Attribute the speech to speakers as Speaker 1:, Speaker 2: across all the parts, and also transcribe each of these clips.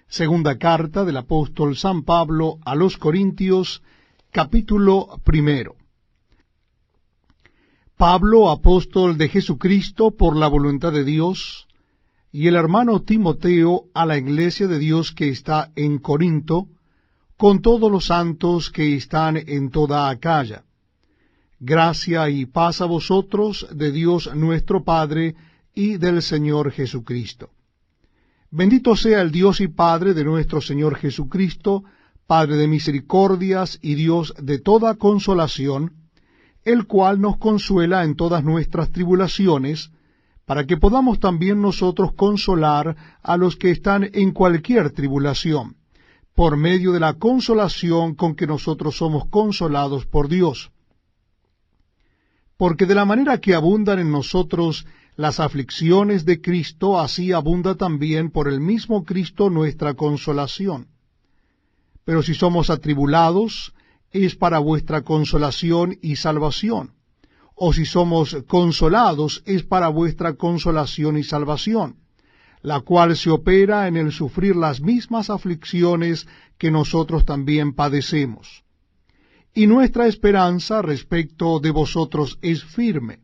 Speaker 1: Segunda carta del apóstol San Pablo a los Corintios, capítulo 1. Pablo, apóstol de Jesucristo por la voluntad de Dios, y el hermano Timoteo a la iglesia de Dios que está en Corinto, con todos los santos que están en toda Acaya. Gracia y paz a vosotros de Dios nuestro Padre y del Señor Jesucristo. Bendito sea el Dios y Padre de nuestro Señor Jesucristo, Padre de misericordias y Dios de toda consolación, el cual nos consuela en todas nuestras tribulaciones, para que podamos también nosotros consolar a los que están en cualquier tribulación, por medio de la consolación con que nosotros somos consolados por Dios. Porque de la manera que abundan en nosotros las aflicciones de Cristo, así abunda también por el mismo Cristo nuestra consolación. Pero si somos atribulados, es para vuestra consolación y salvación. O si somos consolados, es para vuestra consolación y salvación, la cual se opera en el sufrir las mismas aflicciones que nosotros también padecemos. Y nuestra esperanza respecto de vosotros es firme,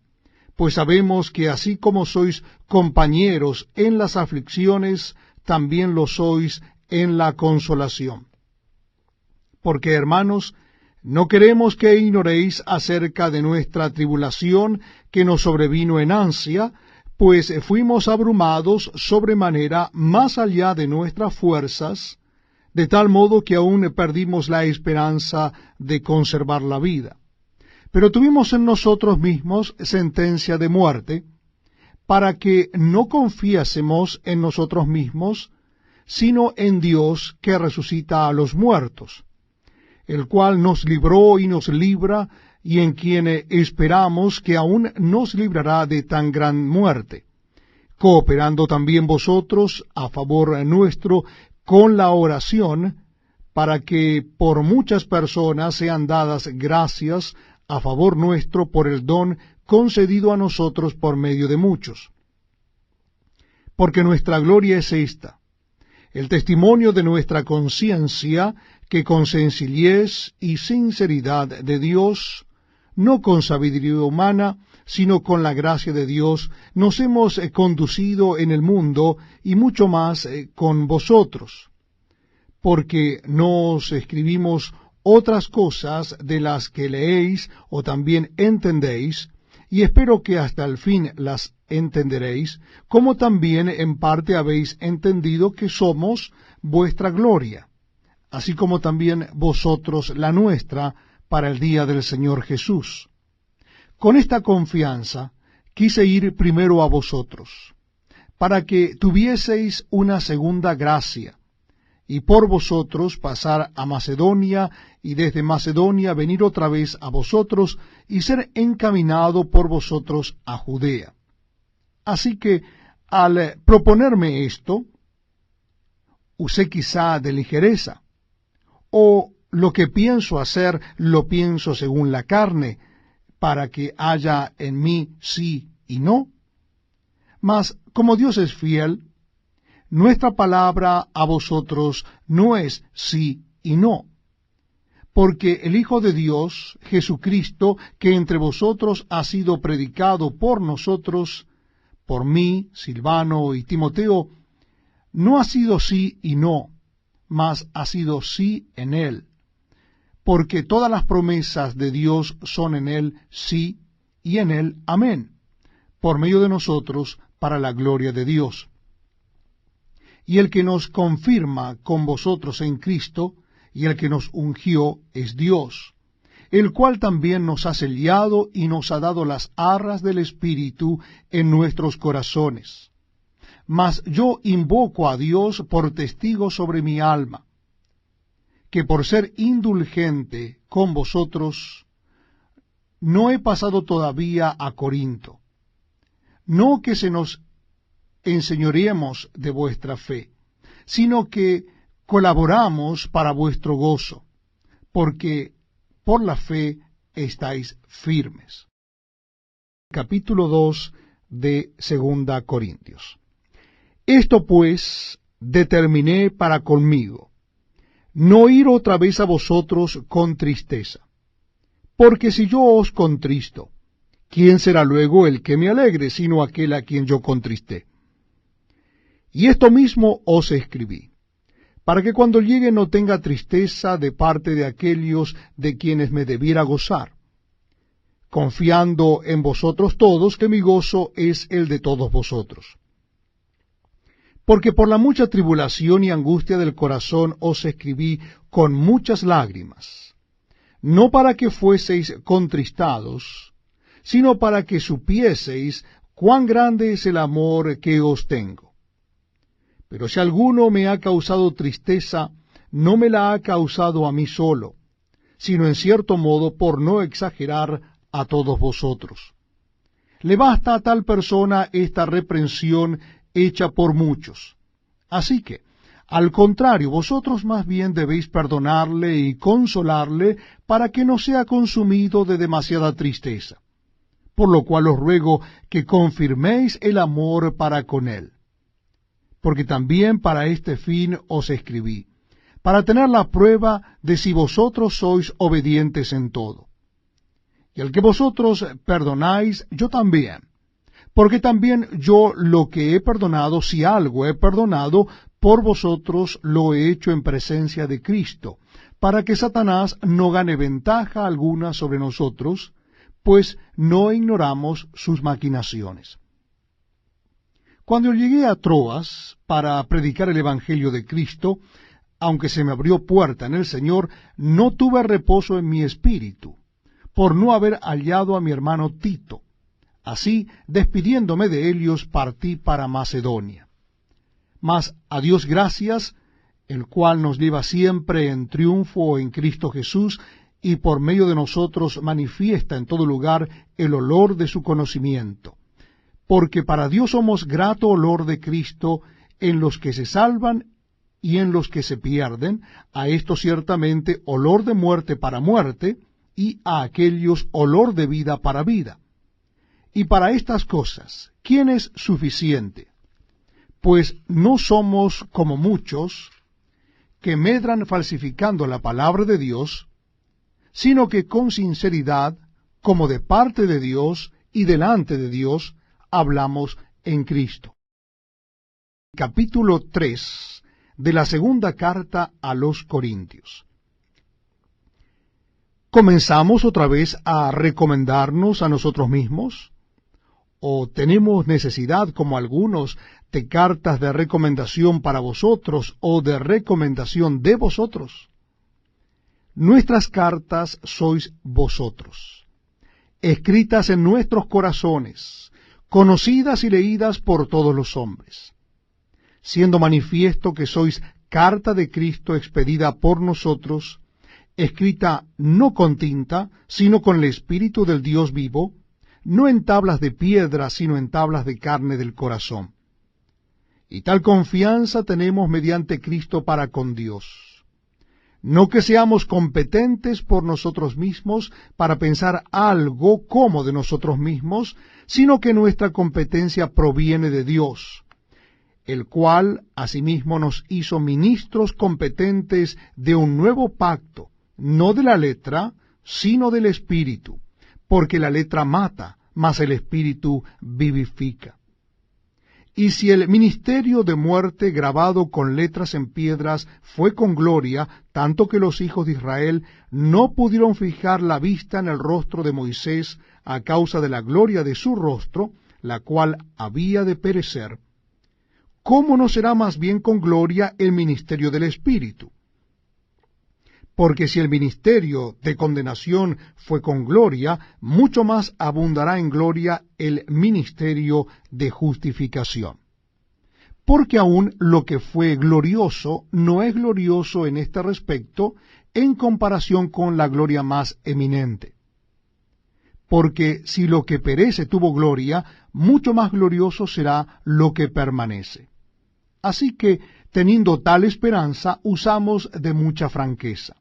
Speaker 1: pues sabemos que así como sois compañeros en las aflicciones, también lo sois en la consolación. Porque, hermanos, no queremos que ignoréis acerca de nuestra tribulación que nos sobrevino en ansia, pues fuimos abrumados sobremanera más allá de nuestras fuerzas, de tal modo que aún perdimos la esperanza de conservar la vida. Pero tuvimos en nosotros mismos sentencia de muerte, para que no confiásemos en nosotros mismos, sino en Dios que resucita a los muertos, el cual nos libró y nos libra, y en quien esperamos que aún nos librará de tan gran muerte, cooperando también vosotros a favor nuestro con la oración, para que por muchas personas sean dadas gracias a favor nuestro por el don concedido a nosotros por medio de muchos. Porque nuestra gloria es esta, el testimonio de nuestra conciencia, que con sencillez y sinceridad de Dios, no con sabiduría humana, sino con la gracia de Dios, nos hemos conducido en el mundo, y mucho más con vosotros. Porque no os escribimos otras cosas de las que leéis o también entendéis, y espero que hasta el fin las entenderéis, como también en parte habéis entendido que somos vuestra gloria, así como también vosotros la nuestra, para el día del Señor Jesús. Con esta confianza quise ir primero a vosotros, para que tuvieseis una segunda gracia, y por vosotros pasar a Macedonia, y desde Macedonia venir otra vez a vosotros, y ser encaminado por vosotros a Judea. Así que, al proponerme esto, usé quizá de ligereza, o lo que pienso hacer lo pienso según la carne, para que haya en mí sí y no. Mas, como Dios es fiel, nuestra palabra a vosotros no es sí y no, porque el Hijo de Dios, Jesucristo, que entre vosotros ha sido predicado por nosotros, por mí, Silvano y Timoteo, no ha sido sí y no, mas ha sido sí en él, porque todas las promesas de Dios son en él sí y en él amén, por medio de nosotros para la gloria de Dios. Y el que nos confirma con vosotros en Cristo, y el que nos ungió es Dios, el cual también nos ha sellado y nos ha dado las arras del Espíritu en nuestros corazones. Mas yo invoco a Dios por testigo sobre mi alma, que por ser indulgente con vosotros, no he pasado todavía a Corinto, no que se nos enseñoreemos de vuestra fe, sino que colaboramos para vuestro gozo, porque por la fe estáis firmes. Capítulo 2 de 2 Corintios. Esto pues determiné para conmigo, no ir otra vez a vosotros con tristeza. Porque si yo os contristo, ¿quién será luego el que me alegre, sino aquel a quien yo contristé? Y esto mismo os escribí, para que cuando llegue no tenga tristeza de parte de aquellos de quienes me debiera gozar, confiando en vosotros todos que mi gozo es el de todos vosotros. Porque por la mucha tribulación y angustia del corazón os escribí con muchas lágrimas, no para que fueseis contristados, sino para que supieseis cuán grande es el amor que os tengo. Pero si alguno me ha causado tristeza, no me la ha causado a mí solo, sino en cierto modo, por no exagerar, a todos vosotros. Le basta a tal persona esta reprensión hecha por muchos. Así que, al contrario, vosotros más bien debéis perdonarle y consolarle para que no sea consumido de demasiada tristeza. Por lo cual os ruego que confirméis el amor para con él. Porque también para este fin os escribí, para tener la prueba de si vosotros sois obedientes en todo. Y al que vosotros perdonáis, yo también. Porque también yo lo que he perdonado, si algo he perdonado, por vosotros lo he hecho en presencia de Cristo, para que Satanás no gane ventaja alguna sobre nosotros, pues no ignoramos sus maquinaciones. Cuando llegué a Troas para predicar el Evangelio de Cristo, aunque se me abrió puerta en el Señor, no tuve reposo en mi espíritu, por no haber hallado a mi hermano Tito. Así, despidiéndome de ellos, partí para Macedonia. Mas a Dios gracias, el cual nos lleva siempre en triunfo en Cristo Jesús, y por medio de nosotros manifiesta en todo lugar el olor de su conocimiento. Porque para Dios somos grato olor de Cristo en los que se salvan y en los que se pierden, a esto ciertamente olor de muerte para muerte, y a aquellos olor de vida para vida. Y para estas cosas, ¿quién es suficiente? Pues no somos como muchos que medran falsificando la palabra de Dios, sino que con sinceridad, como de parte de Dios y delante de Dios, hablamos en Cristo. Capítulo 3 de la segunda carta a los Corintios. ¿Comenzamos otra vez a recomendarnos a nosotros mismos? ¿O tenemos necesidad, como algunos, de cartas de recomendación para vosotros o de recomendación de vosotros? Nuestras cartas sois vosotros, escritas en nuestros corazones, conocidas y leídas por todos los hombres, siendo manifiesto que sois carta de Cristo expedida por nosotros, escrita no con tinta, sino con el Espíritu del Dios vivo, no en tablas de piedra, sino en tablas de carne del corazón. Y tal confianza tenemos mediante Cristo para con Dios. No que seamos competentes por nosotros mismos para pensar algo como de nosotros mismos, sino que nuestra competencia proviene de Dios, el cual asimismo nos hizo ministros competentes de un nuevo pacto, no de la letra, sino del Espíritu, porque la letra mata, mas el Espíritu vivifica. Y si el ministerio de muerte grabado con letras en piedras fue con gloria, tanto que los hijos de Israel no pudieron fijar la vista en el rostro de Moisés a causa de la gloria de su rostro, la cual había de perecer, ¿cómo no será más bien con gloria el ministerio del Espíritu? Porque si el ministerio de condenación fue con gloria, mucho más abundará en gloria el ministerio de justificación. Porque aún lo que fue glorioso no es glorioso en este respecto en comparación con la gloria más eminente. Porque si lo que perece tuvo gloria, mucho más glorioso será lo que permanece. Así que, teniendo tal esperanza, usamos de mucha franqueza.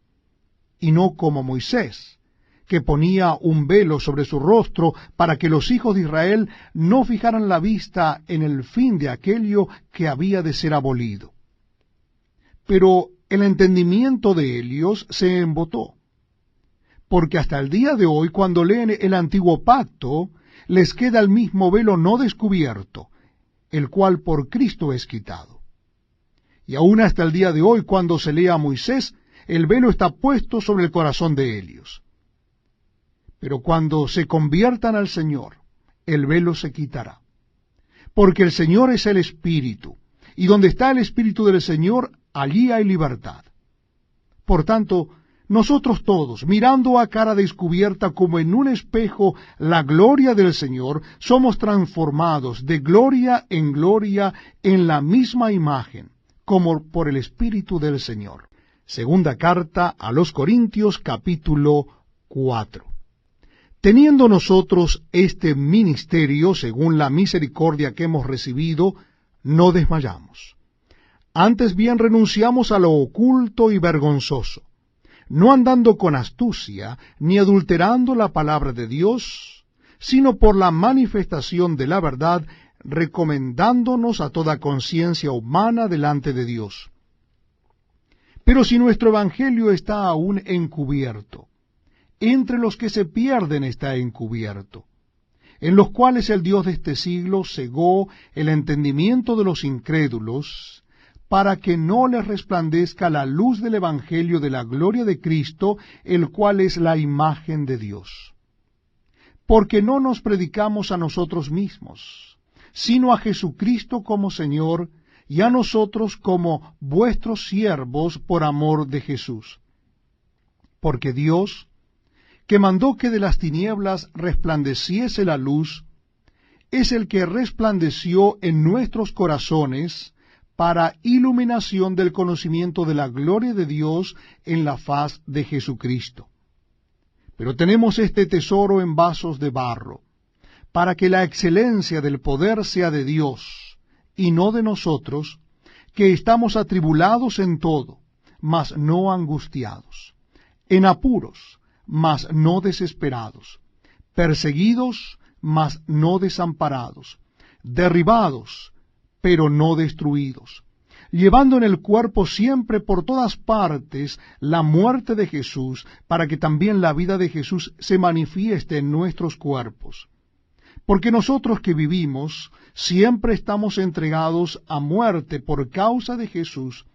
Speaker 1: Y no como Moisés, que ponía un velo sobre su rostro para que los hijos de Israel no fijaran la vista en el fin de aquello que había de ser abolido. pero el entendimiento de ellos se embotó. Porque hasta el día de hoy, cuando leen el antiguo pacto, les queda el mismo velo no descubierto, el cual por Cristo es quitado. Y aún hasta el día de hoy, cuando se lee a Moisés, el velo está puesto sobre el corazón de ellos. Pero cuando se conviertan al Señor, el velo se quitará. Porque el Señor es el Espíritu, y donde está el Espíritu del Señor, allí hay libertad. Por tanto, nosotros todos, mirando a cara descubierta como en un espejo la gloria del Señor, somos transformados de gloria en la misma imagen, como por el Espíritu del Señor. Segunda carta a los Corintios, capítulo 4. Teniendo nosotros este ministerio, según la misericordia que hemos recibido, no desmayamos. Antes bien renunciamos a lo oculto y vergonzoso, no andando con astucia, ni adulterando la palabra de Dios, sino por la manifestación de la verdad, recomendándonos a toda conciencia humana delante de Dios. Pero si nuestro evangelio está aún encubierto, entre los que se pierden está encubierto, en los cuales el Dios de este siglo cegó el entendimiento de los incrédulos, para que no les resplandezca la luz del evangelio de la gloria de Cristo, el cual es la imagen de Dios. Porque no nos predicamos a nosotros mismos, sino a Jesucristo como Señor, y a nosotros como vuestros siervos por amor de Jesús. Porque Dios, que mandó que de las tinieblas resplandeciese la luz, es el que resplandeció en nuestros corazones para iluminación del conocimiento de la gloria de Dios en la faz de Jesucristo. Pero tenemos este tesoro en vasos de barro, para que la excelencia del poder sea de Dios, y no de nosotros, que estamos atribulados en todo, mas no angustiados, en apuros, mas no desesperados, perseguidos, mas no desamparados, derribados, pero no destruidos, llevando en el cuerpo siempre por todas partes la muerte de Jesús, para que también la vida de Jesús se manifieste en nuestros cuerpos. Porque nosotros que vivimos siempre estamos entregados a muerte por causa de Jesús,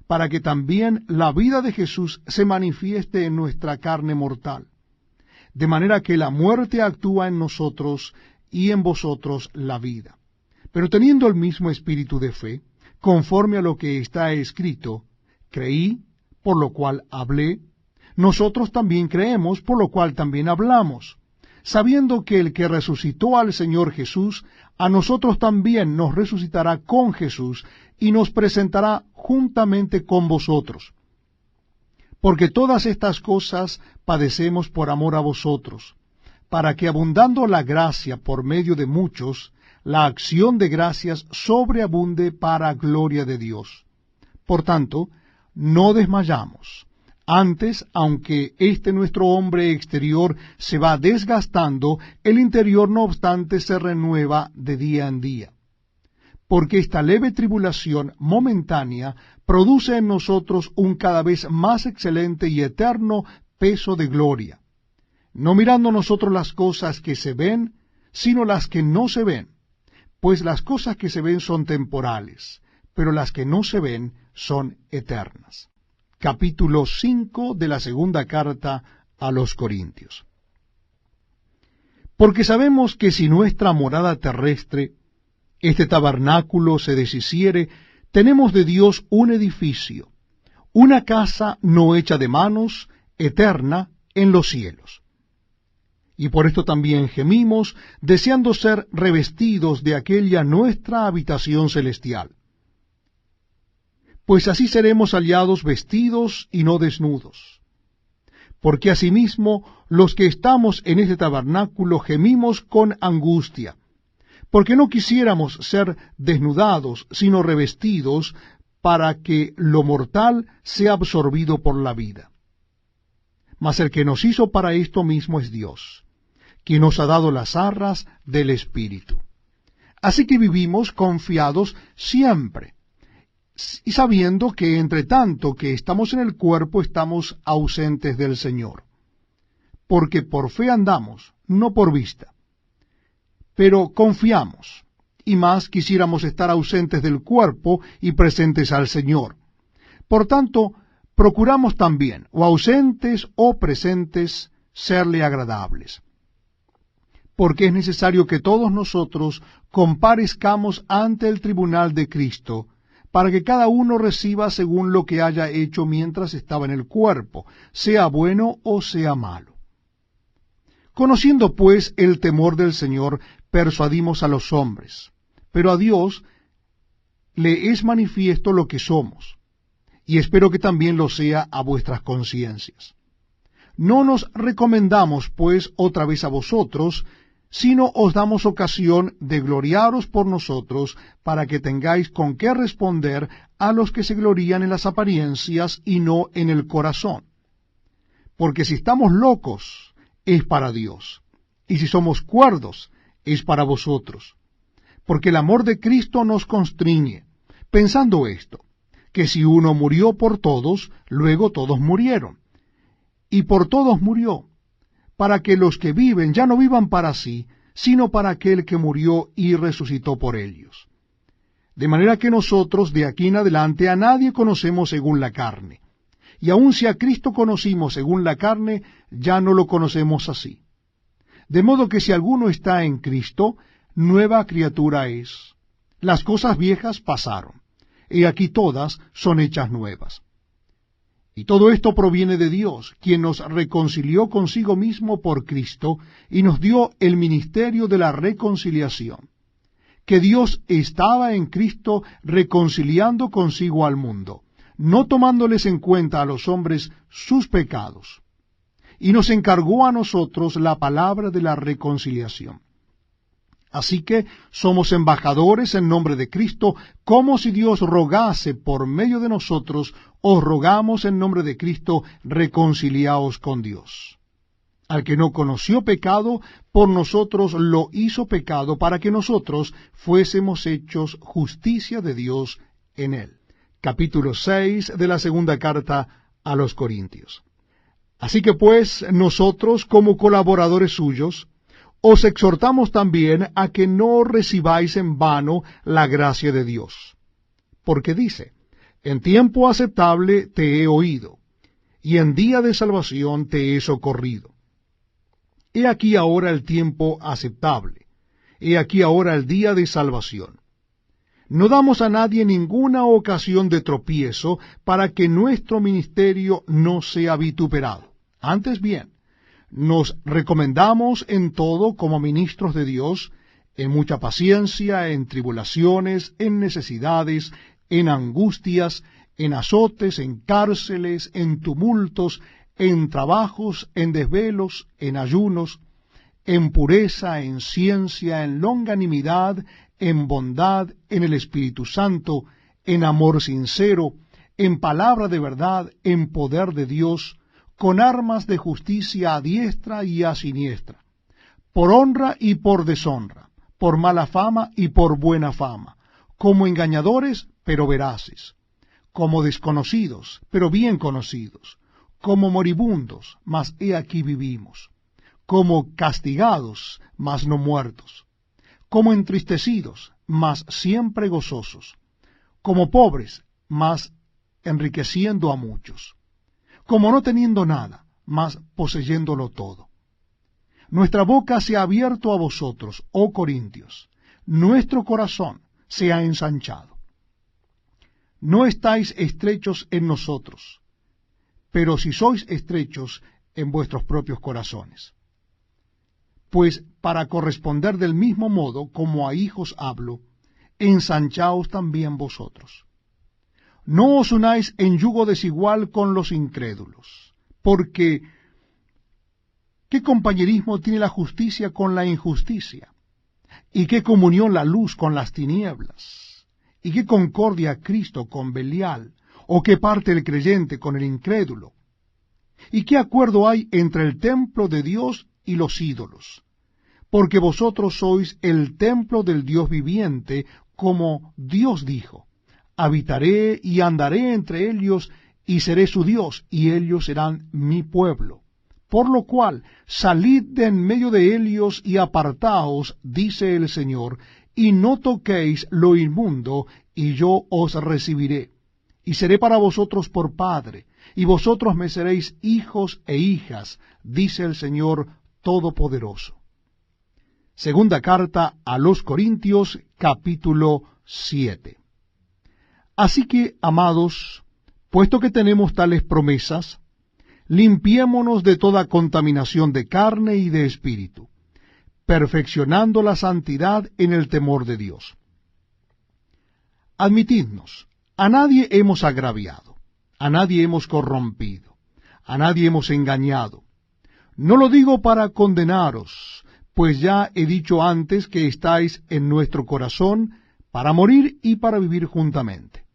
Speaker 1: para que también la vida de Jesús se manifieste en nuestra carne mortal. De manera que la muerte actúa en nosotros y en vosotros la vida. Pero teniendo el mismo espíritu de fe, conforme a lo que está escrito, creí, por lo cual hablé, nosotros también creemos, por lo cual también hablamos, sabiendo que el que resucitó al Señor Jesús, a nosotros también nos resucitará con Jesús y nos presentará juntamente con vosotros. Porque todas estas cosas padecemos por amor a vosotros, para que abundando la gracia por medio de muchos, la acción de gracias sobreabunde para gloria de Dios. Por tanto, no desmayamos. Antes, aunque este nuestro hombre exterior se va desgastando, el interior no obstante se renueva de día en día. Porque esta leve tribulación momentánea produce en nosotros un cada vez más excelente y eterno peso de gloria, no mirando nosotros las cosas que se ven, sino las que no se ven, pues las cosas que se ven son temporales, pero las que no se ven son eternas. Capítulo 5 de la segunda carta a los Corintios. Porque sabemos que si nuestra morada terrestre, este tabernáculo, se deshiciere, tenemos de Dios un edificio, una casa no hecha de manos, eterna en los cielos. Y por esto también gemimos, deseando ser revestidos de aquella nuestra habitación celestial. Pues así seremos hallados vestidos y no desnudos. Porque asimismo los que estamos en este tabernáculo gemimos con angustia, porque no quisiéramos ser desnudados, sino revestidos, para que lo mortal sea absorbido por la vida. Mas el que nos hizo para esto mismo es Dios, quien nos ha dado las arras del Espíritu. Así que vivimos confiados siempre, y sabiendo que entre tanto que estamos en el cuerpo estamos ausentes del Señor. Porque por fe andamos, no por vista. Pero confiamos, y más quisiéramos estar ausentes del cuerpo y presentes al Señor. Por tanto, procuramos también, o ausentes o presentes, serle agradables. Porque es necesario que todos nosotros comparezcamos ante el tribunal de Cristo, para que cada uno reciba según lo que haya hecho mientras estaba en el cuerpo, sea bueno o sea malo. Conociendo pues el temor del Señor, persuadimos a los hombres, pero a Dios le es manifiesto lo que somos, y espero que también lo sea a vuestras conciencias. No nos recomendamos, pues, otra vez a vosotros, sino os damos ocasión de gloriaros por nosotros, para que tengáis con qué responder a los que se glorían en las apariencias y no en el corazón. Porque si estamos locos, es para Dios, y si somos cuerdos, es para vosotros. Porque el amor de Cristo nos constriñe, pensando esto, que si uno murió por todos, luego todos murieron. Y por todos murió, para que los que viven ya no vivan para sí, sino para aquel que murió y resucitó por ellos. De manera que nosotros de aquí en adelante a nadie conocemos según la carne. Y aun si a Cristo conocimos según la carne, ya no lo conocemos así. De modo que si alguno está en Cristo, nueva criatura es. Las cosas viejas pasaron, y aquí todas son hechas nuevas. Y todo esto proviene de Dios, quien nos reconcilió consigo mismo por Cristo, y nos dio el ministerio de la reconciliación. Que Dios estaba en Cristo reconciliando consigo al mundo, no tomándoles en cuenta a los hombres sus pecados, y nos encargó a nosotros la palabra de la reconciliación. Así que somos embajadores en nombre de Cristo, como si Dios rogase por medio de nosotros, os rogamos en nombre de Cristo, reconciliaos con Dios. Al que no conoció pecado, por nosotros lo hizo pecado, para que nosotros fuésemos hechos justicia de Dios en él. Capítulo 6 de la segunda carta a los Corintios. Así que pues, nosotros como colaboradores suyos, os exhortamos también a que no recibáis en vano la gracia de Dios. Porque dice, en tiempo aceptable te he oído, y en día de salvación te he socorrido. He aquí ahora el tiempo aceptable, he aquí ahora el día de salvación. No damos a nadie ninguna ocasión de tropiezo para que nuestro ministerio no sea vituperado. Antes bien, nos recomendamos en todo como ministros de Dios, en mucha paciencia, en tribulaciones, en necesidades, en angustias, en azotes, en cárceles, en tumultos, en trabajos, en desvelos, en ayunos, en pureza, en ciencia, en longanimidad, en bondad, en el Espíritu Santo, en amor sincero, en palabra de verdad, en poder de Dios, con armas de justicia a diestra y a siniestra, por honra y por deshonra, por mala fama y por buena fama, como engañadores, pero veraces, como desconocidos, pero bien conocidos, como moribundos, mas he aquí vivimos, como castigados, mas no muertos, como entristecidos, mas siempre gozosos, como pobres, mas enriqueciendo a muchos, como no teniendo nada, mas poseyéndolo todo. Nuestra boca se ha abierto a vosotros, oh Corintios, nuestro corazón se ha ensanchado. No estáis estrechos en nosotros, pero si sois estrechos en vuestros propios corazones. Pues para corresponder del mismo modo como a hijos hablo, ensanchaos también vosotros. No os unáis en yugo desigual con los incrédulos, porque ¿qué compañerismo tiene la justicia con la injusticia? ¿Y qué comunión la luz con las tinieblas? ¿Y qué concordia Cristo con Belial? ¿O qué parte el creyente con el incrédulo? ¿Y qué acuerdo hay entre el templo de Dios y los ídolos? Porque vosotros sois el templo del Dios viviente, como Dios dijo, habitaré y andaré entre ellos, y seré su Dios, y ellos serán mi pueblo. Por lo cual, salid de en medio de ellos y apartaos, dice el Señor, y no toquéis lo inmundo, y yo os recibiré. Y seré para vosotros por padre, y vosotros me seréis hijos e hijas, dice el Señor Todopoderoso. Segunda carta a los Corintios, capítulo 7. Así que, amados, puesto que tenemos tales promesas, limpiémonos de toda contaminación de carne y de espíritu, perfeccionando la santidad en el temor de Dios. Admitidnos, a nadie hemos agraviado, a nadie hemos corrompido, a nadie hemos engañado. No lo digo para condenaros, pues ya he dicho antes que estáis en nuestro corazón para morir y para vivir juntamente.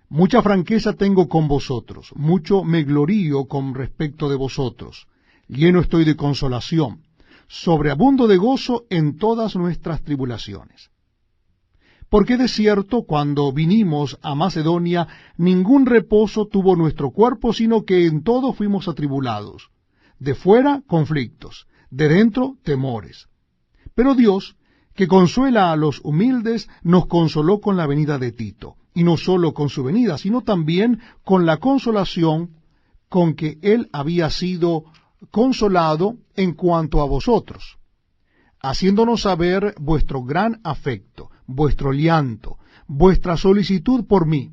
Speaker 1: Mucha franqueza tengo con vosotros, mucho me glorío con respecto de vosotros, lleno estoy de consolación, sobreabundo de gozo en todas nuestras tribulaciones. Porque de cierto, cuando vinimos a Macedonia, ningún reposo tuvo nuestro cuerpo, sino que en todo fuimos atribulados. De fuera, conflictos, de dentro, temores. Pero Dios, que consuela a los humildes, nos consoló con la venida de Tito, y no sólo con su venida, sino también con la consolación con que él había sido consolado en cuanto a vosotros, haciéndonos saber vuestro gran afecto, vuestro llanto, vuestra solicitud por mí,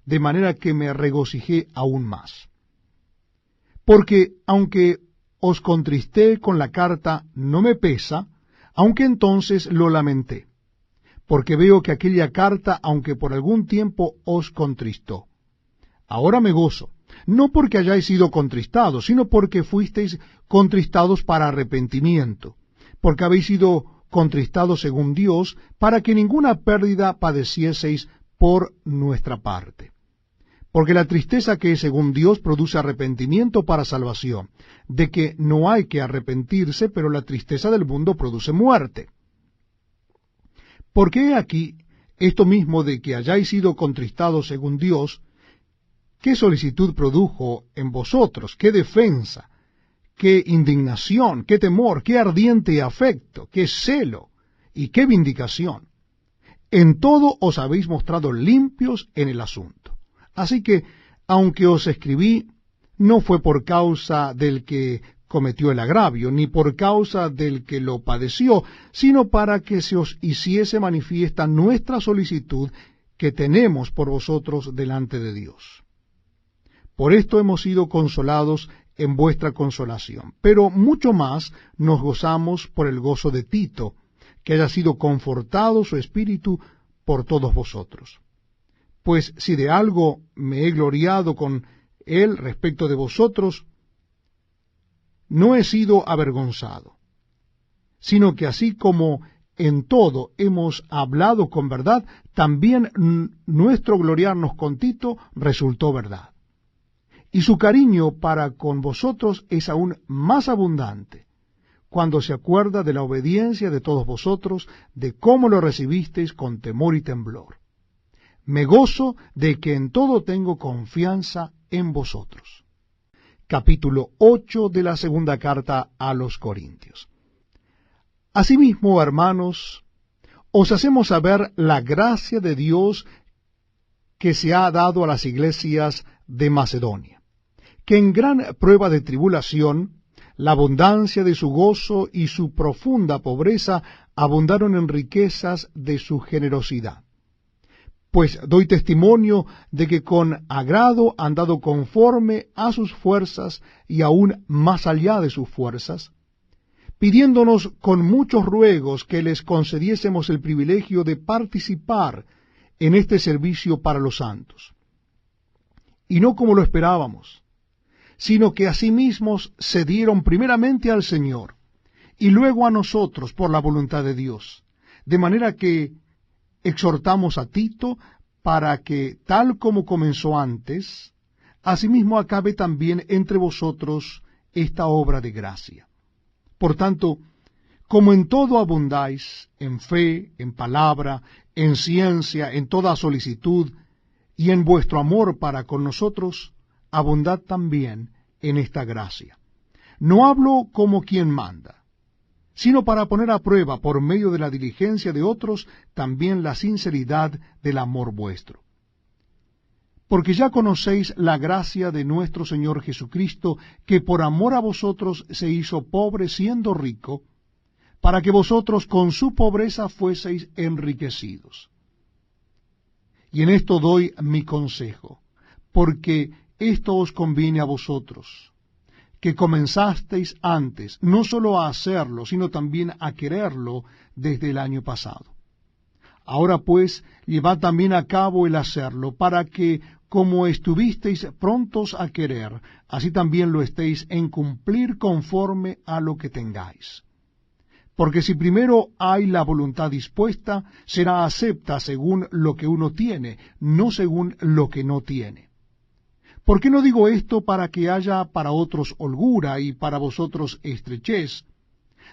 Speaker 1: de manera que me regocijé aún más. Porque aunque os contristé con la carta, no me pesa, aunque entonces lo lamenté, porque veo que aquella carta, aunque por algún tiempo os contristó, ahora me gozo, no porque hayáis sido contristados, sino porque fuisteis contristados para arrepentimiento, porque habéis sido contristados según Dios, para que ninguna pérdida padecieseis por nuestra parte. Porque la tristeza que es según Dios produce arrepentimiento para salvación, de que no hay que arrepentirse, pero la tristeza del mundo produce muerte. Porque he aquí esto mismo de que hayáis sido contristados según Dios, ¿qué solicitud produjo en vosotros? ¿Qué defensa? ¿Qué indignación? ¿Qué temor? ¿Qué ardiente afecto? ¿Qué celo? ¿Y qué vindicación? En todo os habéis mostrado limpios en el asunto. Así que, aunque os escribí, no fue por causa del que cometió el agravio, ni por causa del que lo padeció, sino para que se os hiciese manifiesta nuestra solicitud que tenemos por vosotros delante de Dios. Por esto hemos sido consolados en vuestra consolación, pero mucho más nos gozamos por el gozo de Tito, que haya sido confortado su espíritu por todos vosotros. Pues si de algo me he gloriado con él respecto de vosotros, no he sido avergonzado, sino que así como en todo hemos hablado con verdad, también nuestro gloriarnos con Tito resultó verdad. Y su cariño para con vosotros es aún más abundante, cuando se acuerda de la obediencia de todos vosotros, de cómo lo recibisteis con temor y temblor. Me gozo de que en todo tengo confianza en vosotros. Capítulo 8 de la segunda carta a los Corintios. Asimismo, hermanos, os hacemos saber la gracia de Dios que se ha dado a las iglesias de Macedonia, que en gran prueba de tribulación, la abundancia de su gozo y su profunda pobreza abundaron en riquezas de su generosidad. Pues doy testimonio de que con agrado han dado conforme a sus fuerzas y aún más allá de sus fuerzas, pidiéndonos con muchos ruegos que les concediésemos el privilegio de participar en este servicio para los santos. Y no como lo esperábamos, sino que asimismo se dieron primeramente al Señor y luego a nosotros por la voluntad de Dios, de manera que exhortamos a Tito para que, tal como comenzó antes, asimismo acabe también entre vosotros esta obra de gracia. Por tanto, como en todo abundáis, en fe, en palabra, en ciencia, en toda solicitud, y en vuestro amor para con nosotros, abundad también en esta gracia. No hablo como quien manda, sino para poner a prueba por medio de la diligencia de otros también la sinceridad del amor vuestro. Porque ya conocéis la gracia de nuestro Señor Jesucristo, que por amor a vosotros se hizo pobre siendo rico, para que vosotros con su pobreza fueseis enriquecidos. Y en esto doy mi consejo, porque esto os conviene a vosotros, que comenzasteis antes, no sólo a hacerlo, sino también a quererlo desde el año pasado. Ahora pues, llevad también a cabo el hacerlo, para que, como estuvisteis prontos a querer, así también lo estéis en cumplir conforme a lo que tengáis. Porque si primero hay la voluntad dispuesta, será acepta según lo que uno tiene, no según lo que no tiene. ¿Por qué no digo esto para que haya para otros holgura y para vosotros estrechez,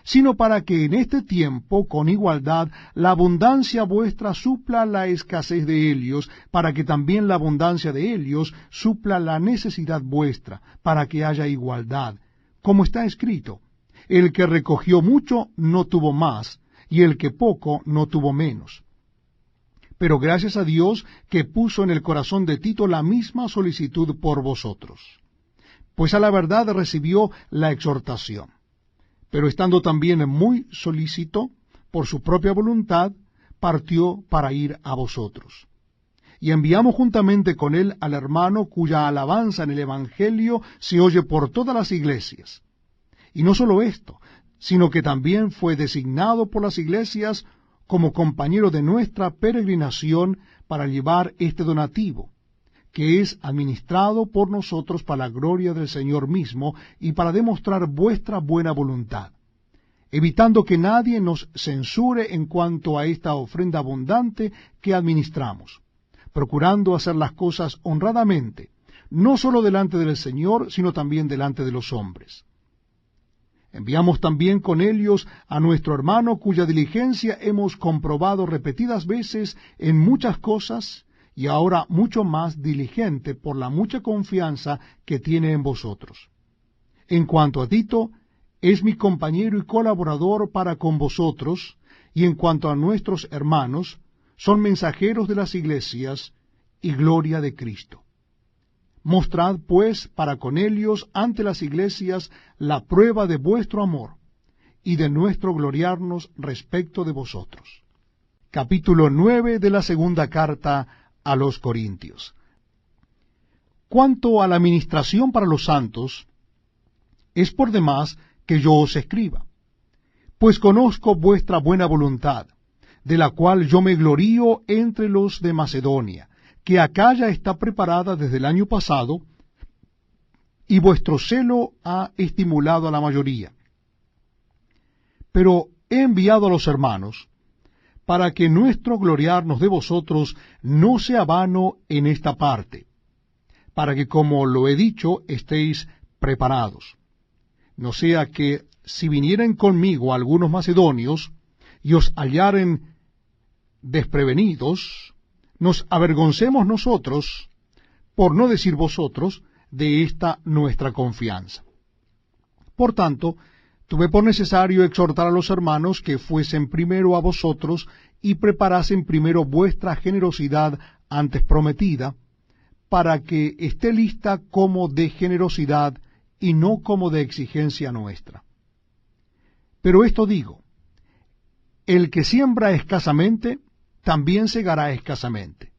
Speaker 1: sino para que en este tiempo, con igualdad, la abundancia vuestra supla la escasez de ellos, para que también la abundancia de ellos supla la necesidad vuestra, para que haya igualdad, como está escrito? El que recogió mucho no tuvo más, y el que poco no tuvo menos. Pero gracias a Dios que puso en el corazón de Tito la misma solicitud por vosotros. Pues a la verdad recibió la exhortación, pero estando también muy solícito, por su propia voluntad, partió para ir a vosotros. Y enviamos juntamente con él al hermano cuya alabanza en el Evangelio se oye por todas las iglesias. Y no solo esto, sino que también fue designado por las iglesias como compañero de nuestra peregrinación para llevar este donativo, que es administrado por nosotros para la gloria del Señor mismo y para demostrar vuestra buena voluntad, evitando que nadie nos censure en cuanto a esta ofrenda abundante que administramos, procurando hacer las cosas honradamente, no solo delante del Señor, sino también delante de los hombres. Enviamos también con ellos a nuestro hermano, cuya diligencia hemos comprobado repetidas veces en muchas cosas, y ahora mucho más diligente por la mucha confianza que tiene en vosotros. En cuanto a Tito, es mi compañero y colaborador para con vosotros, y en cuanto a nuestros hermanos, son mensajeros de las iglesias y gloria de Cristo. Mostrad, pues, para con ellos ante las iglesias la prueba de vuestro amor y de nuestro gloriarnos respecto de vosotros. Capítulo 9 de la segunda carta a los Corintios. Cuanto a la ministración para los santos, es por demás que yo os escriba, pues conozco vuestra buena voluntad, de la cual yo me glorío entre los de Macedonia, que Acaya está preparada desde el año pasado, y vuestro celo ha estimulado a la mayoría. Pero he enviado a los hermanos, para que nuestro gloriarnos de vosotros no sea vano en esta parte, para que, como lo he dicho, estéis preparados. No sea que, si vinieren conmigo algunos macedonios, y os hallaren desprevenidos, nos avergoncemos nosotros, por no decir vosotros, de esta nuestra confianza. Por tanto, tuve por necesario exhortar a los hermanos que fuesen primero a vosotros y preparasen primero vuestra generosidad antes prometida, para que esté lista como de generosidad y no como de exigencia nuestra. Pero esto digo, el que siembra escasamente, también segará escasamente,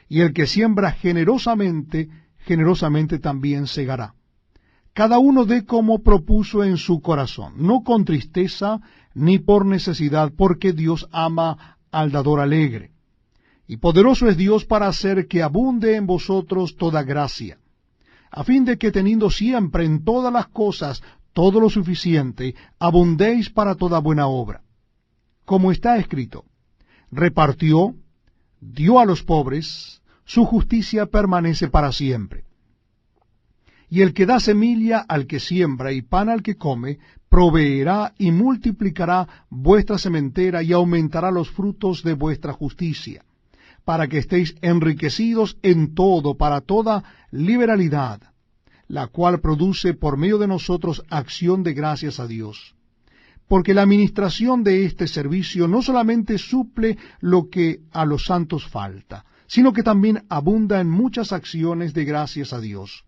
Speaker 1: y el que siembra generosamente, generosamente también segará. Cada uno dé como propuso en su corazón, no con tristeza ni por necesidad, porque Dios ama al dador alegre. Y poderoso es Dios para hacer que abunde en vosotros toda gracia, a fin de que teniendo siempre en todas las cosas todo lo suficiente, abundéis para toda buena obra. Como está escrito, repartió, dio a los pobres, su justicia permanece para siempre. Y el que da semilla al que siembra y pan al que come, proveerá y multiplicará vuestra sementera y aumentará los frutos de vuestra justicia, para que estéis enriquecidos en todo, para toda liberalidad, la cual produce por medio de nosotros acción de gracias a Dios. Porque la administración de este servicio no solamente suple lo que a los santos falta, sino que también abunda en muchas acciones de gracias a Dios.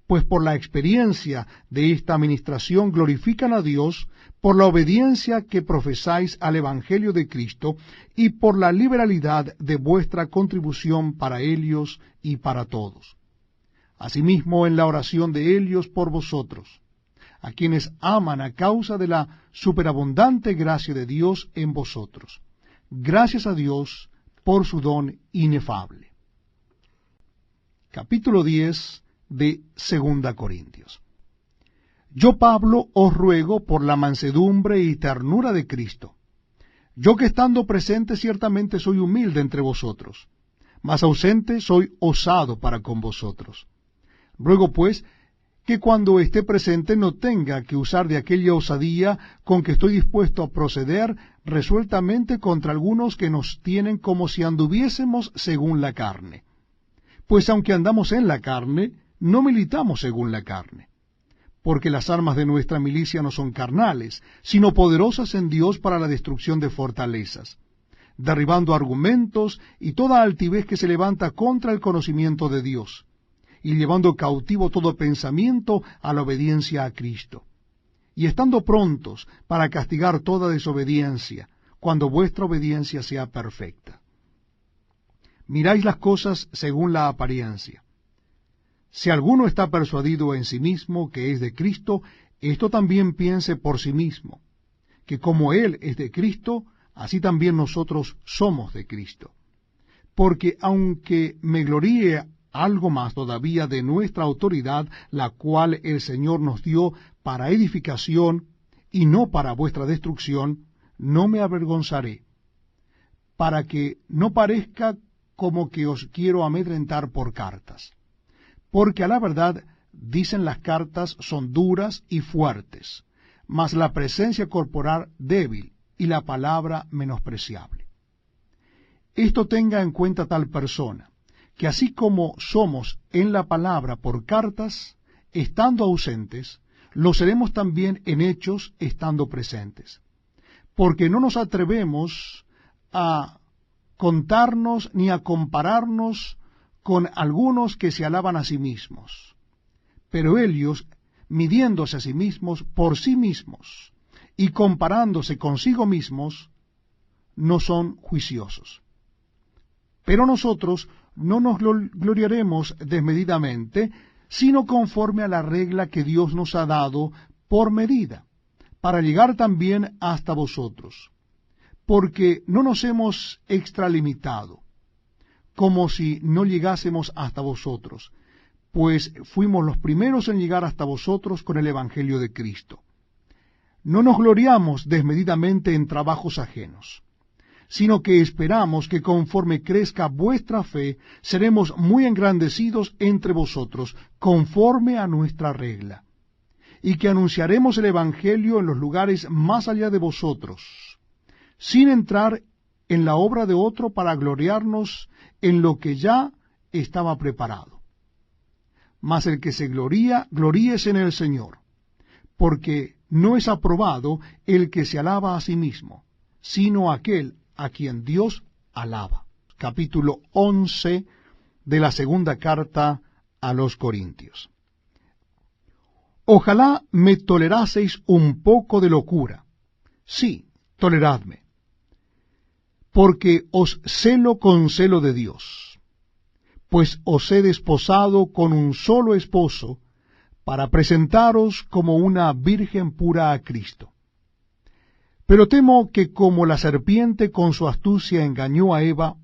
Speaker 1: Pues por la experiencia de esta administración glorifican a Dios por la obediencia que profesáis al Evangelio de Cristo y por la liberalidad de vuestra contribución para ellos y para todos. Asimismo en la oración de ellos por vosotros, a quienes aman a causa de la superabundante gracia de Dios en vosotros. Gracias a Dios por su don inefable. Capítulo 10 de 2 Corintios. Yo, Pablo, os ruego por la mansedumbre y ternura de Cristo. Yo que estando presente ciertamente soy humilde entre vosotros, mas ausente soy osado para con vosotros. Ruego, pues, que cuando esté presente no tenga que usar de aquella osadía con que estoy dispuesto a proceder resueltamente contra algunos que nos tienen como si anduviésemos según la carne. Pues aunque andamos en la carne, no militamos según la carne. Porque las armas de nuestra milicia no son carnales, sino poderosas en Dios para la destrucción de fortalezas, derribando argumentos y toda altivez que se levanta contra el conocimiento de Dios, y llevando cautivo todo pensamiento a la obediencia a Cristo, y estando prontos para castigar toda desobediencia, cuando vuestra obediencia sea perfecta. Miráis las cosas según la apariencia. Si alguno está persuadido en sí mismo que es de Cristo, esto también piense por sí mismo, que como Él es de Cristo, así también nosotros somos de Cristo. Porque aunque me gloríe algo más todavía de nuestra autoridad, la cual el Señor nos dio para edificación y no para vuestra destrucción, no me avergonzaré, para que no parezca como que os quiero amedrentar por cartas. Porque a la verdad, dicen las cartas, son duras y fuertes, mas la presencia corporal débil y la palabra menospreciable. Esto tenga en cuenta tal persona, que así como somos en la palabra por cartas, estando ausentes, lo seremos también en hechos estando presentes. Porque no nos atrevemos a contarnos ni a compararnos con algunos que se alaban a sí mismos. Pero ellos, midiéndose a sí mismos por sí mismos y comparándose consigo mismos, no son juiciosos. Pero nosotros no nos gloriaremos desmedidamente, sino conforme a la regla que Dios nos ha dado por medida, para llegar también hasta vosotros, porque no nos hemos extralimitado, como si no llegásemos hasta vosotros, pues fuimos los primeros en llegar hasta vosotros con el Evangelio de Cristo. No nos gloriamos desmedidamente en trabajos ajenos, sino que esperamos que conforme crezca vuestra fe, seremos muy engrandecidos entre vosotros, conforme a nuestra regla, y que anunciaremos el Evangelio en los lugares más allá de vosotros, sin entrar en la obra de otro para gloriarnos en lo que ya estaba preparado. Mas el que se gloría, gloríese en el Señor, porque no es aprobado el que se alaba a sí mismo, sino aquel a quien Dios alaba. Capítulo 11 de la segunda carta a los Corintios. Ojalá me toleraseis un poco de locura. Sí, toleradme, porque os celo con celo de Dios, pues os he desposado con un solo esposo, para presentaros como una virgen pura a Cristo. Pero temo que como la serpiente con su astucia engañó a Eva,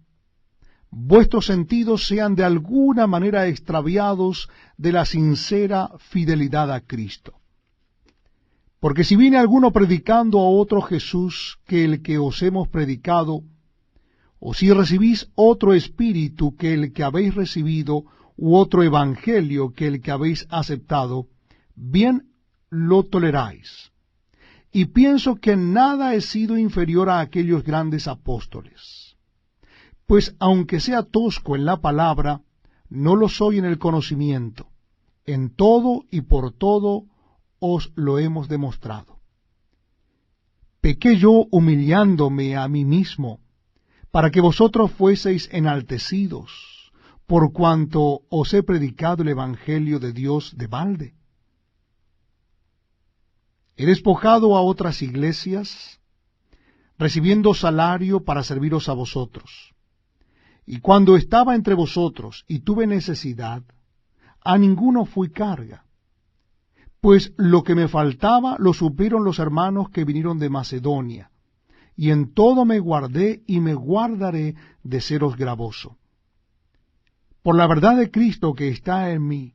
Speaker 1: vuestros sentidos sean de alguna manera extraviados de la sincera fidelidad a Cristo. Porque si viene alguno predicando a otro Jesús que el que os hemos predicado, o si recibís otro espíritu que el que habéis recibido, u otro evangelio que el que habéis aceptado, bien lo toleráis. Y pienso que nada he sido inferior a aquellos grandes apóstoles. Pues aunque sea tosco en la palabra, no lo soy en el conocimiento. En todo y por todo os lo hemos demostrado. Pequé yo humillándome a mí mismo, para que vosotros fueseis enaltecidos, por cuanto os he predicado el Evangelio de Dios de balde. He despojado a otras iglesias, recibiendo salario para serviros a vosotros. Y cuando estaba entre vosotros y tuve necesidad, a ninguno fui carga, pues lo que me faltaba lo supieron los hermanos que vinieron de Macedonia, y en todo me guardé y me guardaré de seros gravoso. Por la verdad de Cristo que está en mí,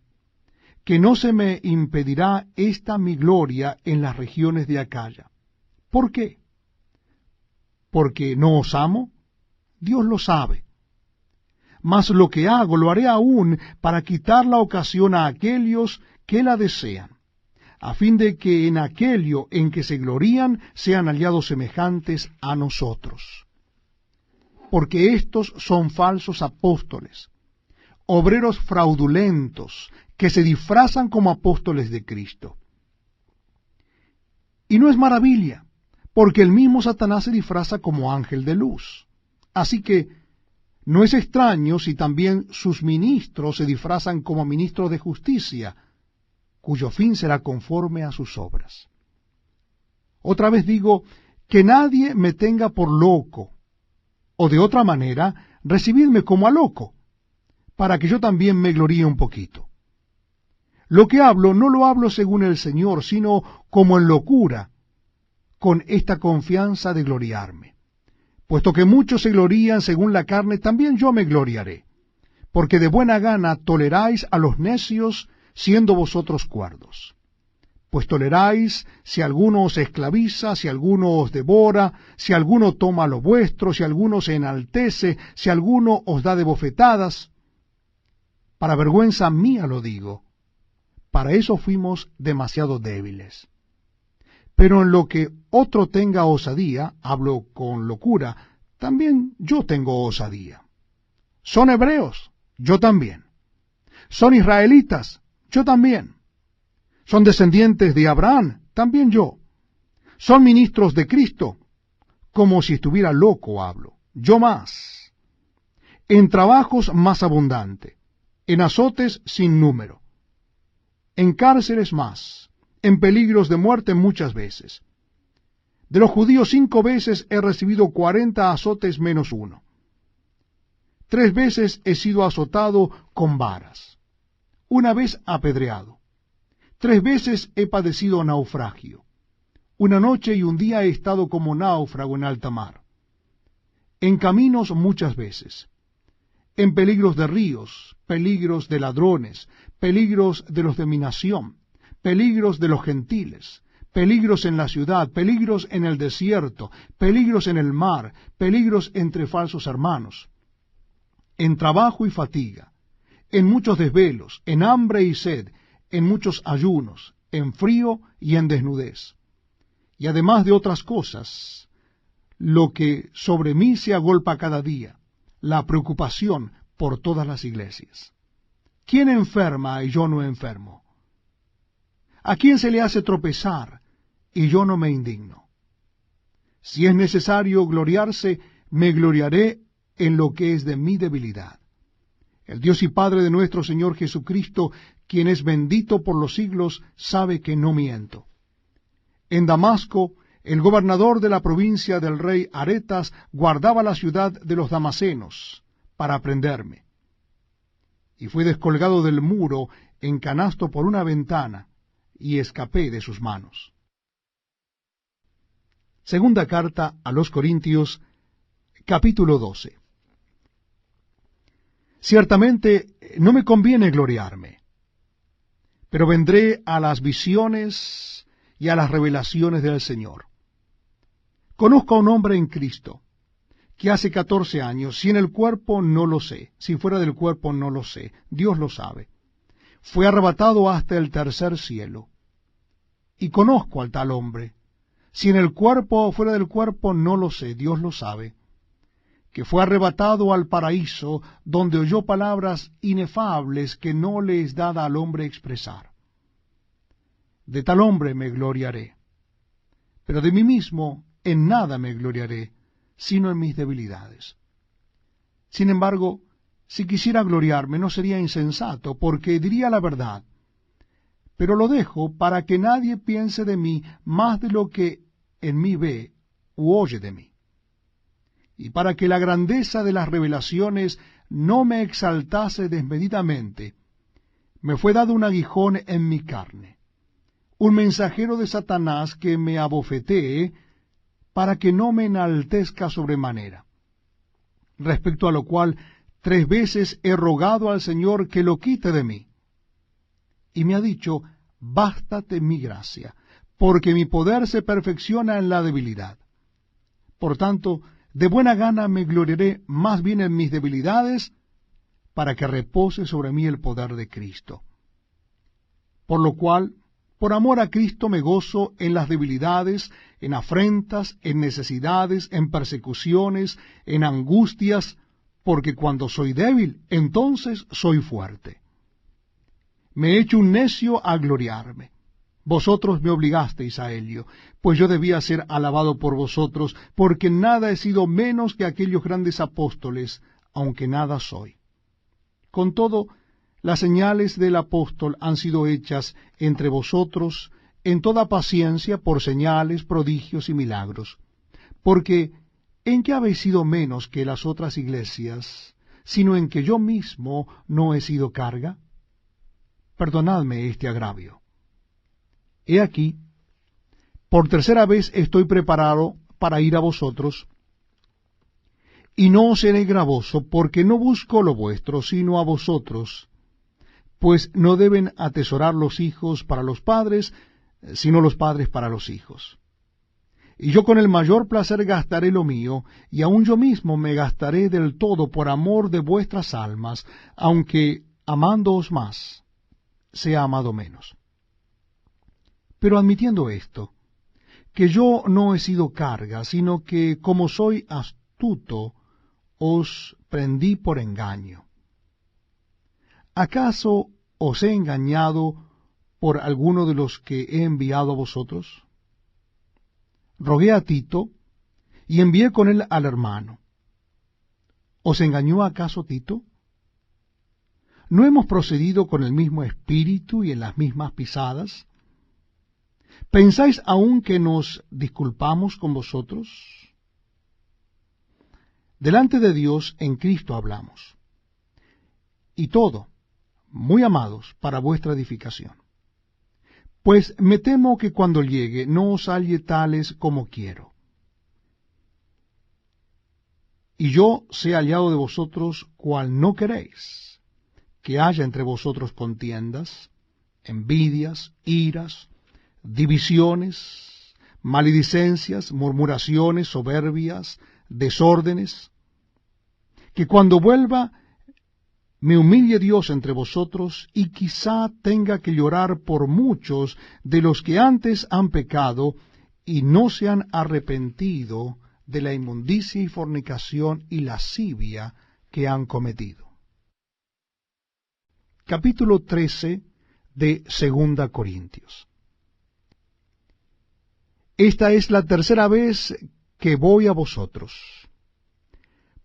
Speaker 1: que no se me impedirá esta mi gloria en las regiones de Acaya. ¿Por qué? ¿Porque no os amo? Dios lo sabe. Mas lo que hago lo haré aún para quitar la ocasión a aquellos que la desean, a fin de que en aquello en que se glorían sean aliados semejantes a nosotros. Porque estos son falsos apóstoles, obreros fraudulentos, que se disfrazan como apóstoles de Cristo. Y no es maravilla, porque el mismo Satanás se disfraza como ángel de luz. Así que no es extraño si también sus ministros se disfrazan como ministros de justicia, cuyo fin será conforme a sus obras. Otra vez digo, que nadie me tenga por loco, o de otra manera, recibidme como a loco, para que yo también me gloríe un poquito. Lo que hablo no lo hablo según el Señor, sino como en locura, con esta confianza de gloriarme. Puesto que muchos se glorían según la carne, también yo me gloriaré, porque de buena gana toleráis a los necios, siendo vosotros cuerdos. Pues toleráis si alguno os esclaviza, si alguno os devora, si alguno toma lo vuestro, si alguno se enaltece, si alguno os da de bofetadas. Para vergüenza mía lo digo, para eso fuimos demasiado débiles. Pero en lo que otro tenga osadía, hablo con locura, también yo tengo osadía. ¿Son hebreos? Yo también. ¿Son israelitas? Yo también. ¿Son descendientes de Abraham? También yo. ¿Son ministros de Cristo? Como si estuviera loco hablo. Yo más. En trabajos más abundante. En azotes sin número. En cárceles más. En peligros de muerte muchas veces. De los judíos 5 veces he recibido 40 azotes menos 1. 3 veces he sido azotado con varas. 1 vez apedreado. 3 veces he padecido naufragio. 1 noche y 1 día he estado como náufrago en alta mar. En caminos muchas veces. En peligros de ríos, peligros de ladrones, peligros de los de mi nación, peligros de los gentiles, peligros en la ciudad, peligros en el desierto, peligros en el mar, peligros entre falsos hermanos, en trabajo y fatiga, en muchos desvelos, en hambre y sed, en muchos ayunos, en frío y en desnudez. Y además de otras cosas, lo que sobre mí se agolpa cada día, la preocupación por todas las iglesias. ¿Quién enferma y yo no enfermo? ¿A quién se le hace tropezar y yo no me indigno? Si es necesario gloriarse, me gloriaré en lo que es de mi debilidad. El Dios y Padre de nuestro Señor Jesucristo, quien es bendito por los siglos, sabe que no miento. En Damasco, el gobernador de la provincia del rey Aretas guardaba la ciudad de los damasenos para prenderme. Y fui descolgado del muro en canasto por una ventana, y escapé de sus manos. Segunda carta a los Corintios, capítulo 12. Ciertamente no me conviene gloriarme, pero vendré a las visiones y a las revelaciones del Señor. Conozco a un hombre en Cristo, que hace 14 años, si en el cuerpo no lo sé, si fuera del cuerpo no lo sé, Dios lo sabe, fue arrebatado hasta el tercer cielo. Y conozco al tal hombre, si en el cuerpo o fuera del cuerpo no lo sé, Dios lo sabe, que fue arrebatado al paraíso, donde oyó palabras inefables que no le es dada al hombre expresar. De tal hombre me gloriaré, pero de mí mismo en nada me gloriaré, sino en mis debilidades. Sin embargo, si quisiera gloriarme no sería insensato, porque diría la verdad, pero lo dejo para que nadie piense de mí más de lo que en mí ve u oye de mí, y para que la grandeza de las revelaciones no me exaltase desmedidamente, me fue dado un aguijón en mi carne, un mensajero de Satanás que me abofetee, para que no me enaltezca sobremanera. Respecto a lo cual 3 veces he rogado al Señor que lo quite de mí. Y me ha dicho, bástate mi gracia, porque mi poder se perfecciona en la debilidad. Por tanto, de buena gana me gloriaré más bien en mis debilidades, para que repose sobre mí el poder de Cristo. Por lo cual, por amor a Cristo me gozo en las debilidades, en afrentas, en necesidades, en persecuciones, en angustias, porque cuando soy débil, entonces soy fuerte. Me he hecho un necio a gloriarme. Vosotros me obligasteis a ello, pues yo debía ser alabado por vosotros, porque nada he sido menos que aquellos grandes apóstoles, aunque nada soy. Con todo, las señales del apóstol han sido hechas entre vosotros en toda paciencia por señales, prodigios y milagros. Porque, ¿en qué habéis sido menos que las otras iglesias, sino en que yo mismo no he sido carga? Perdonadme este agravio. He aquí, por 3ª vez estoy preparado para ir a vosotros, y no os seré gravoso, porque no busco lo vuestro, sino a vosotros, pues no deben atesorar los hijos para los padres, sino los padres para los hijos. Y yo con el mayor placer gastaré lo mío, y aun yo mismo me gastaré del todo por amor de vuestras almas, aunque amándoos más, sea amado menos. Pero admitiendo esto, que yo no he sido carga, sino que, como soy astuto, os prendí por engaño. ¿Acaso os he engañado por alguno de los que he enviado a vosotros? Rogué a Tito, y envié con él al hermano. ¿Os engañó acaso Tito? ¿No hemos procedido con el mismo espíritu y en las mismas pisadas? ¿Pensáis aún que nos disculpamos con vosotros? Delante de Dios en Cristo hablamos. Y todo, muy amados, para vuestra edificación. Pues me temo que cuando llegue no os halle tales como quiero. Y yo sea hallado de vosotros cual no queréis, que haya entre vosotros contiendas, envidias, iras, divisiones, maledicencias, murmuraciones, soberbias, desórdenes, que cuando vuelva me humille Dios entre vosotros, y quizá tenga que llorar por muchos de los que antes han pecado y no se han arrepentido de la inmundicia y fornicación y lascivia que han cometido. Capítulo 13 de 2 Corintios. Esta es la 3ª vez que voy a vosotros.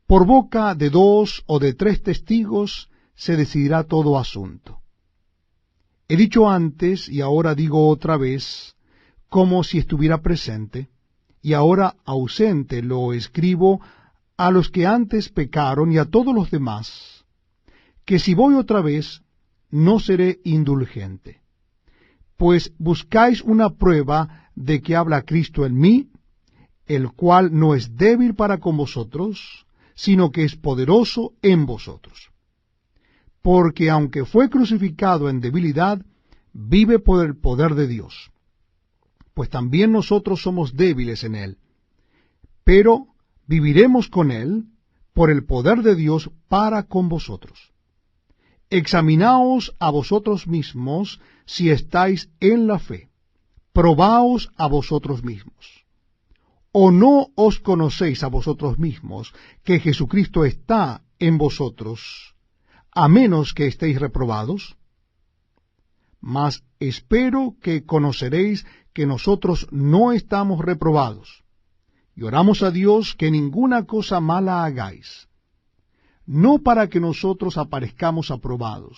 Speaker 1: Por boca de 2 o de 3 testigos se decidirá todo asunto. He dicho antes, y ahora digo otra vez, como si estuviera presente, y ahora ausente lo escribo a los que antes pecaron y a todos los demás, que si voy otra vez, no seré indulgente. Pues buscáis una prueba de que habla Cristo en mí, el cual no es débil para con vosotros, sino que es poderoso en vosotros. Porque aunque fue crucificado en debilidad, vive por el poder de Dios. Pues también nosotros somos débiles en él, pero viviremos con él por el poder de Dios para con vosotros. Examinaos a vosotros mismos si estáis en la fe. Probaos a vosotros mismos. ¿O no os conocéis a vosotros mismos que Jesucristo está en vosotros, a menos que estéis reprobados? Mas espero que conoceréis que nosotros no estamos reprobados, y oramos a Dios que ninguna cosa mala hagáis, no para que nosotros aparezcamos aprobados,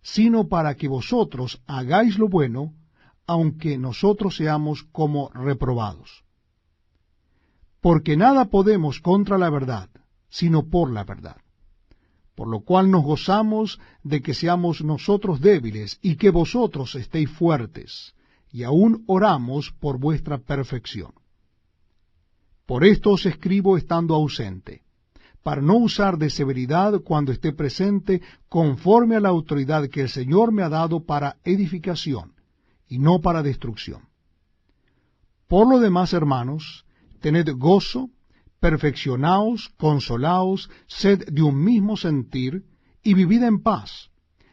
Speaker 1: sino para que vosotros hagáis lo bueno, aunque nosotros seamos como reprobados. Porque nada podemos contra la verdad, sino por la verdad. Por lo cual nos gozamos de que seamos nosotros débiles y que vosotros estéis fuertes, y aún oramos por vuestra perfección. Por esto os escribo estando ausente, para no usar de severidad cuando esté presente, conforme a la autoridad que el Señor me ha dado para edificación, y no para destrucción. Por lo demás, hermanos, tened gozo, perfeccionaos, consolaos, sed de un mismo sentir, y vivid en paz,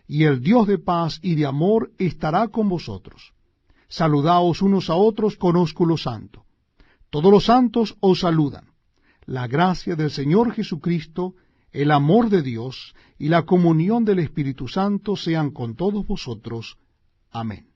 Speaker 1: y el Dios de paz y de amor estará con vosotros. Saludaos unos a otros con ósculo santo. Todos los santos os saludan. La gracia del Señor Jesucristo, el amor de Dios y la comunión del Espíritu Santo sean con todos vosotros. Amén.